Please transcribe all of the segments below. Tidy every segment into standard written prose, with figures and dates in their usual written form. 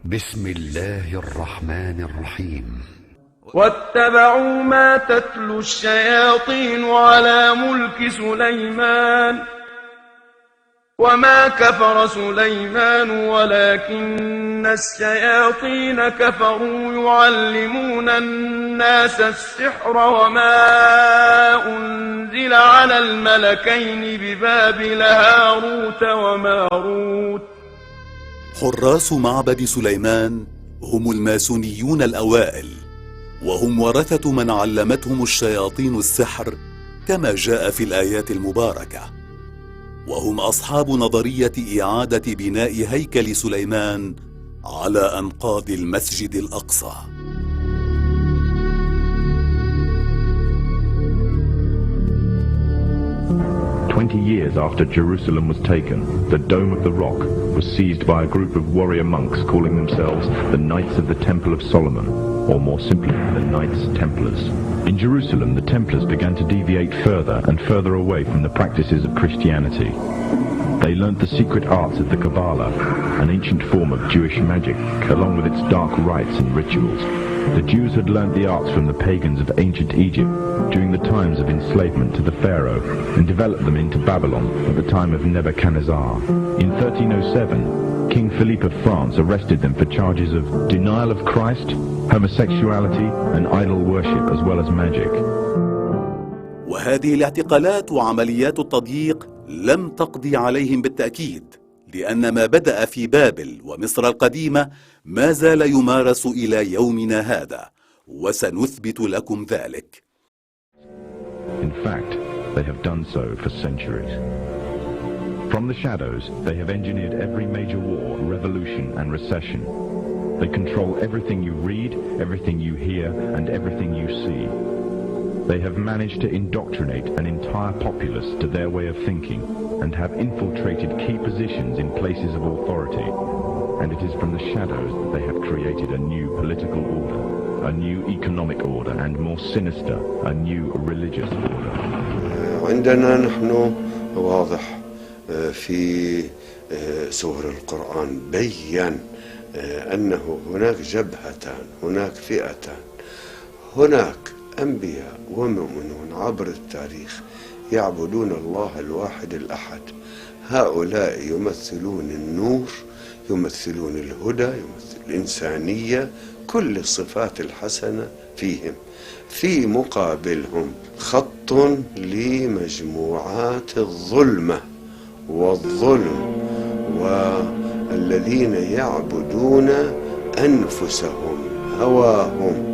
بسم الله الرحمن الرحيم. واتبعوا ما تتلو الشياطين على ملك سليمان وما كفر سليمان ولكن الشياطين كفروا يعلمون الناس السحر وما أنزل على الملكين ببابل هاروت وماروت. حراس معبد سليمان هم الماسونيون الأوائل، وهم ورثة من علمتهم الشياطين السحر كما جاء في الآيات المباركة، وهم أصحاب نظرية إعادة بناء هيكل سليمان على أنقاض المسجد الأقصى. 20 years after Jerusalem was taken, the Dome of the Rock was seized by a group of warrior monks calling themselves the Knights of the Temple of Solomon, or more simply, the Knights Templars. In Jerusalem, the Templars began to deviate further and further away from the practices of Christianity. They learnt the secret arts of the Kabbalah, an ancient form of Jewish magic, along with its dark rites and rituals. The Jews had learnt the arts from the pagans of ancient Egypt during the times of enslavement to the Pharaoh and developed them into Babylon at the time of Nebuchadnezzar. In 1307, King Philippe of France arrested them for charges of denial of Christ, homosexuality and idol worship as well as magic. وهذه الاعتقالات وعمليات التضييق لم تقضي عليهم بالتأكيد، لأن ما بدأ في بابل ومصر القديمة ما زال يمارس إلى يومنا هذا، وسنثبت لكم ذلك. In fact, they have done so for centuries. From the shadows, they have engineered every major war, revolution and recession. They control everything you read, everything you hear, and everything you see. They have managed to indoctrinate an entire populace to their way of thinking and have infiltrated key positions in places of authority. And it is from the shadows that they have created a new political order, a new economic order, and more sinister, a new religious order. عندنا نحن واضح في سور القرآن بيّن أنه هناك جبهتان، هناك فئتان، هناك أنبياء ومؤمنون عبر التاريخ يعبدون الله الواحد الأحد. هؤلاء يمثلون النور، يمثلون الهدى، يمثلون الإنسانية، كل الصفات الحسنة فيهم. في مقابلهم خط لمجموعات الظلمة والظلم والذين يعبدون أنفسهم هواهم.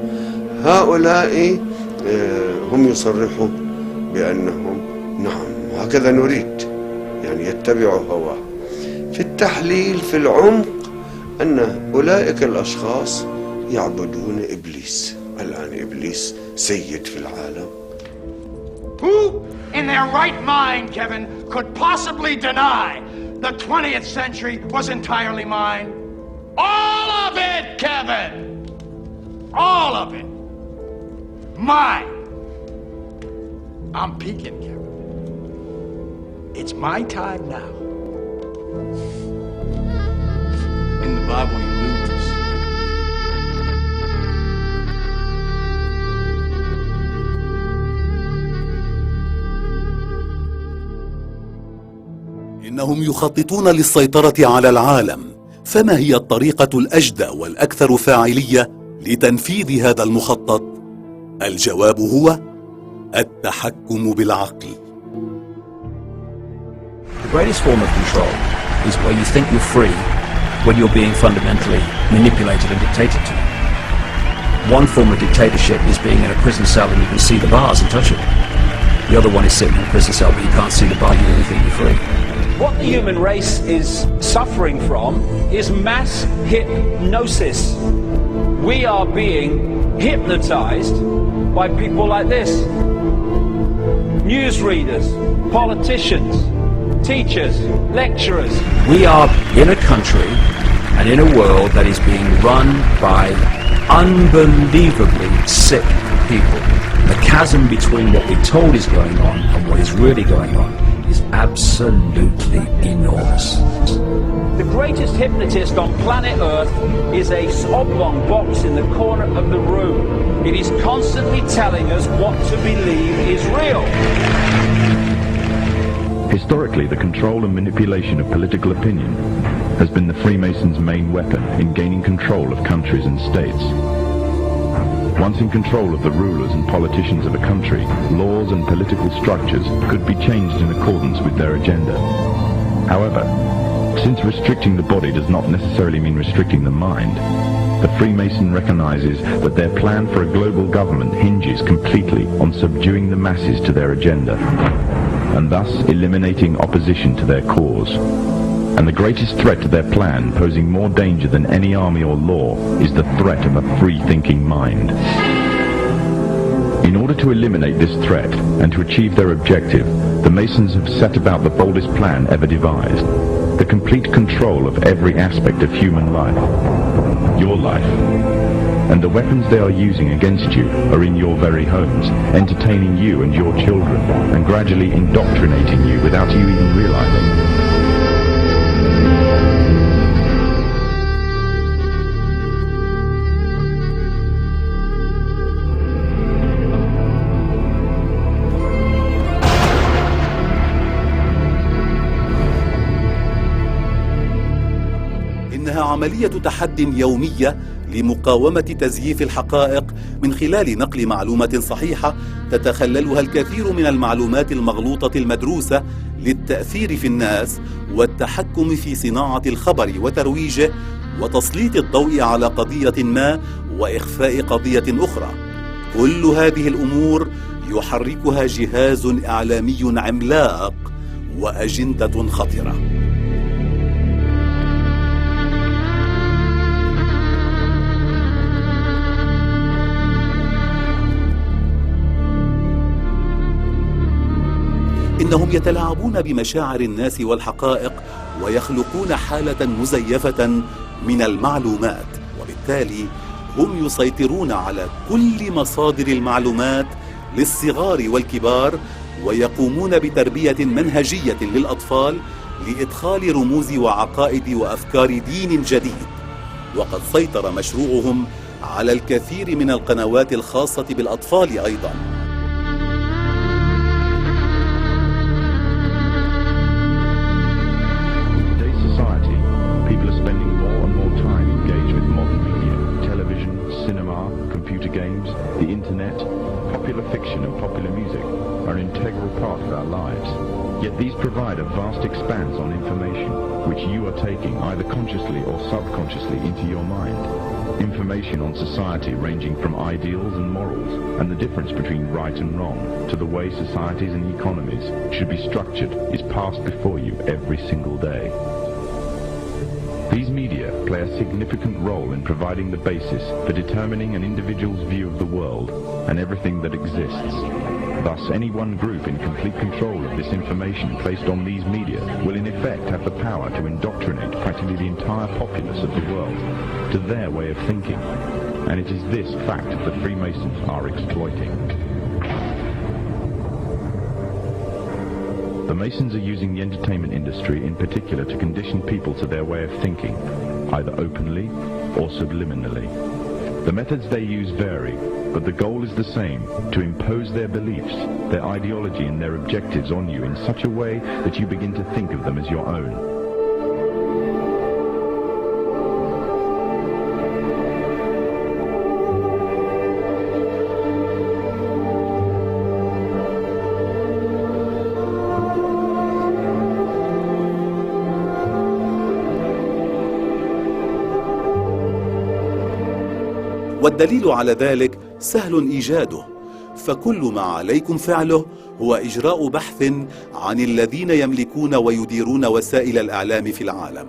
هؤلاء هم يصرحون بأنهم نعم هكذا نريد، يعني يتبعوا هواه. في التحليل في العمق أن أولئك الأشخاص يعبدون إبليس. الآن إبليس سيد في العالم. Who in their right mind, Kevin, could possibly deny the 20th century was entirely mine? All of it, Kevin! All of it. Mine. I'm peaking, Kevin. It's my time now. In the Bible, you lose. إنهم يخططون للسيطرة على العالم، فما هي الطريقة الأجدى والأكثر فاعلية لتنفيذ هذا المخطط؟ الجواب هو التحكم بالعقل. The greatest form of control is where you think you're free when you're being fundamentally manipulated and dictated to. One form of dictatorship is being in a prison cell and you can see the bars and touch it. The other one is sitting in a prison cell but you can't see the bar, you only think you're free. What the human race is suffering from is mass hypnosis. We are being hypnotized by people like this. Newsreaders, politicians, teachers, lecturers. We are in a country and in a world that is being run by unbelievably sick people. The chasm between what we're told is going on and what is really going on is absolutely enormous. The greatest hypnotist on planet Earth is a oblong box in the corner of the room. It is constantly telling us what to believe is real. Historically, the control and manipulation of political opinion has been the Freemasons' main weapon in gaining control of countries and states. Once in control of the rulers and politicians of a country, laws and political structures could be changed in accordance with their agenda. However, since restricting the body does not necessarily mean restricting the mind, the Freemason recognizes that their plan for a global government hinges completely on subduing the masses to their agenda, and thus eliminating opposition to their cause. And the greatest threat to their plan, posing more danger than any army or law, is the threat of a free-thinking mind. In order to eliminate this threat and to achieve their objective, the Masons have set about the boldest plan ever devised: the complete control of every aspect of human life, your life. And the weapons they are using against you are in your very homes, entertaining you and your children, and gradually indoctrinating you without you even realizing. إنها عملية تحد يومية لمقاومة تزييف الحقائق من خلال نقل معلومة صحيحة تتخللها الكثير من المعلومات المغلوطة المدروسة للتأثير في الناس والتحكم في صناعة الخبر وترويجه وتسليط الضوء على قضية ما وإخفاء قضية أخرى. كل هذه الأمور يحركها جهاز إعلامي عملاق وأجندة خطرة. إنهم يتلاعبون بمشاعر الناس والحقائق ويخلقون حالة مزيفة من المعلومات، وبالتالي هم يسيطرون على كل مصادر المعلومات للصغار والكبار، ويقومون بتربية منهجية للأطفال لإدخال رموز وعقائد وأفكار دين جديد. وقد سيطر مشروعهم على الكثير من القنوات الخاصة بالأطفال أيضاً. The internet, popular fiction and popular music are an integral part of our lives. Yet these provide a vast expanse on information which you are taking either consciously or subconsciously into your mind. Information on society ranging from ideals and morals and the difference between right and wrong to the way societies and economies should be structured is passed before you every single day. These media play a significant role in providing the basis for determining an individual's view of the world and everything that exists. Thus, any one group in complete control of this information placed on these media will in effect have the power to indoctrinate practically the entire populace of the world to their way of thinking. And it is this fact that Freemasons are exploiting. The Masons are using the entertainment industry in particular to condition people to their way of thinking, either openly or subliminally. The methods they use vary, but the goal is the same: to impose their beliefs, their ideology and their objectives on you in such a way that you begin to think of them as your own. والدليل على ذلك سهل إيجاده، فكل ما عليكم فعله هو إجراء بحث عن الذين يملكون ويديرون وسائل الإعلام في العالم،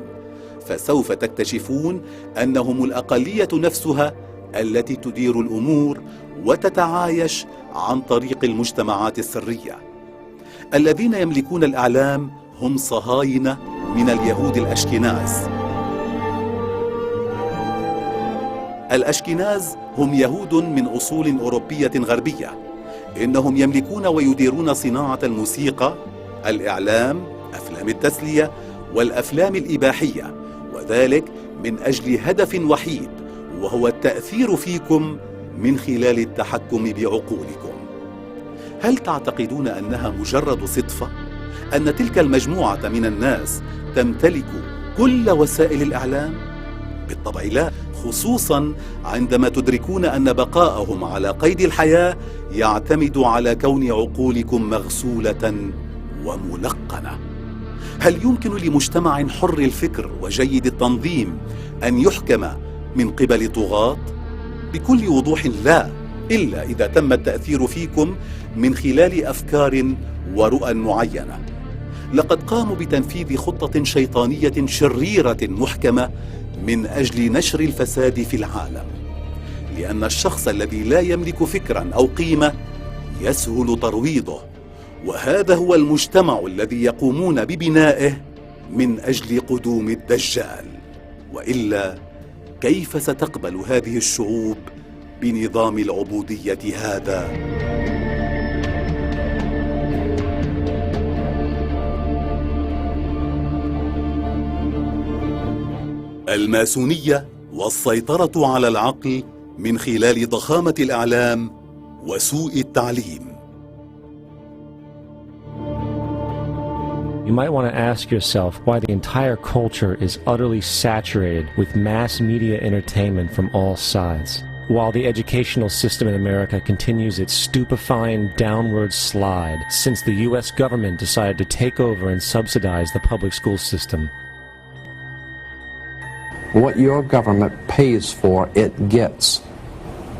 فسوف تكتشفون أنهم الأقلية نفسها التي تدير الأمور وتتعايش عن طريق المجتمعات السرية. الذين يملكون الإعلام هم صهاينة من اليهود الأشكناز. الأشكناز هم يهود من أصول أوروبية غربية. إنهم يملكون ويديرون صناعة الموسيقى، الإعلام، أفلام التسلية والأفلام الإباحية، وذلك من أجل هدف وحيد، وهو التأثير فيكم من خلال التحكم بعقولكم. هل تعتقدون أنها مجرد صدفة؟ أن تلك المجموعة من الناس تمتلك كل وسائل الإعلام؟ بالطبع لا، خصوصا عندما تدركون أن بقاءهم على قيد الحياة يعتمد على كون عقولكم مغسولة وملقنة. هل يمكن لمجتمع حر الفكر وجيد التنظيم أن يحكم من قبل طغاة؟ بكل وضوح لا، إلا إذا تم التأثير فيكم من خلال أفكار ورؤى معينة. لقد قاموا بتنفيذ خطة شيطانية شريرة محكمة من أجل نشر الفساد في العالم، لأن الشخص الذي لا يملك فكرا أو قيمة يسهل ترويضه، وهذا هو المجتمع الذي يقومون ببنائه من أجل قدوم الدجال. وإلا كيف ستقبل هذه الشعوب بنظام العبودية هذا؟ الماسونية والسيطرة على العقل من خلال ضخامة الإعلام وسوء التعليم. You might want to ask yourself why the entire culture is utterly saturated with mass media entertainment from all sides, while the educational system in America continues its stupefying downward slide since the U.S. government decided to take over and subsidize the public school system. What your government pays for, it gets.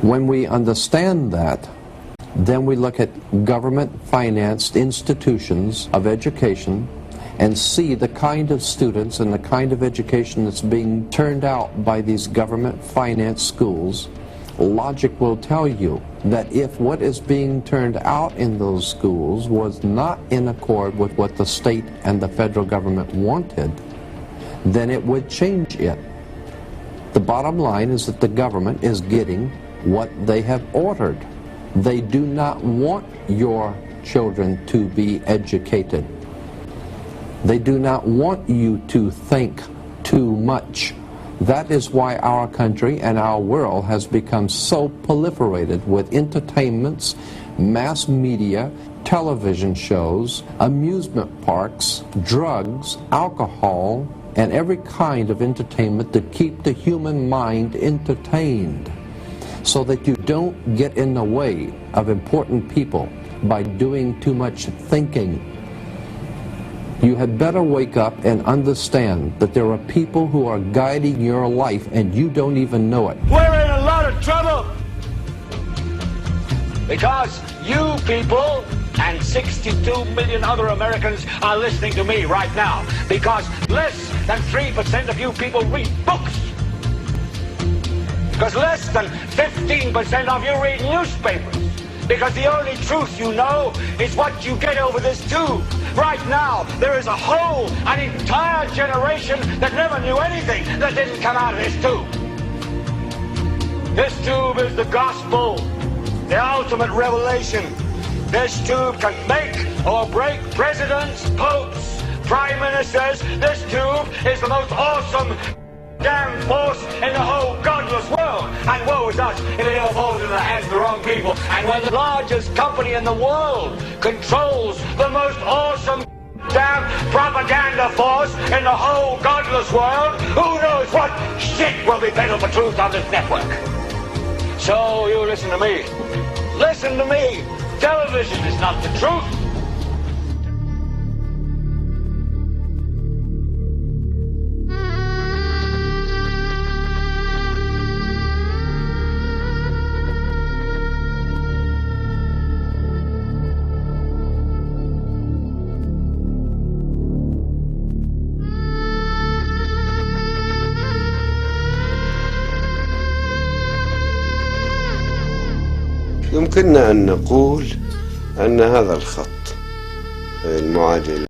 When we understand that, then we look at government-financed institutions of education and see the kind of students and the kind of education that's being turned out by these government-financed schools. Logic will tell you that if what is being turned out in those schools was not in accord with what the state and the federal government wanted, then it would change it. The bottom line is that the government is getting what they have ordered. They do not want your children to be educated. They do not want you to think too much. That is why our country and our world has become so proliferated with entertainments, mass media, television shows, amusement parks, drugs, alcohol, and every kind of entertainment to keep the human mind entertained, so that you don't get in the way of important people by doing too much thinking. You had better wake up and understand that there are people who are guiding your life and you don't even know it. We're in a lot of trouble because you people and 62 million other Americans are listening to me right now, because less than 3% of you people read books, because less than 15% of you read newspapers, because the only truth you know is what you get over this tube. Right now, there is an entire generation that never knew anything that didn't come out of this tube. This tube is the gospel, the ultimate revelation. This tube can make or break presidents, popes, prime ministers. This tube is the most awesome damn force in the whole godless world. And woe is us if it ever falls into the hands of the wrong people. And when the largest company in the world controls the most awesome damn propaganda force in the whole godless world, who knows what shit will be peddled for truth on this network. So you listen to me. Listen to me. Television is not the truth. يمكننا أن نقول أن هذا الخط المعادل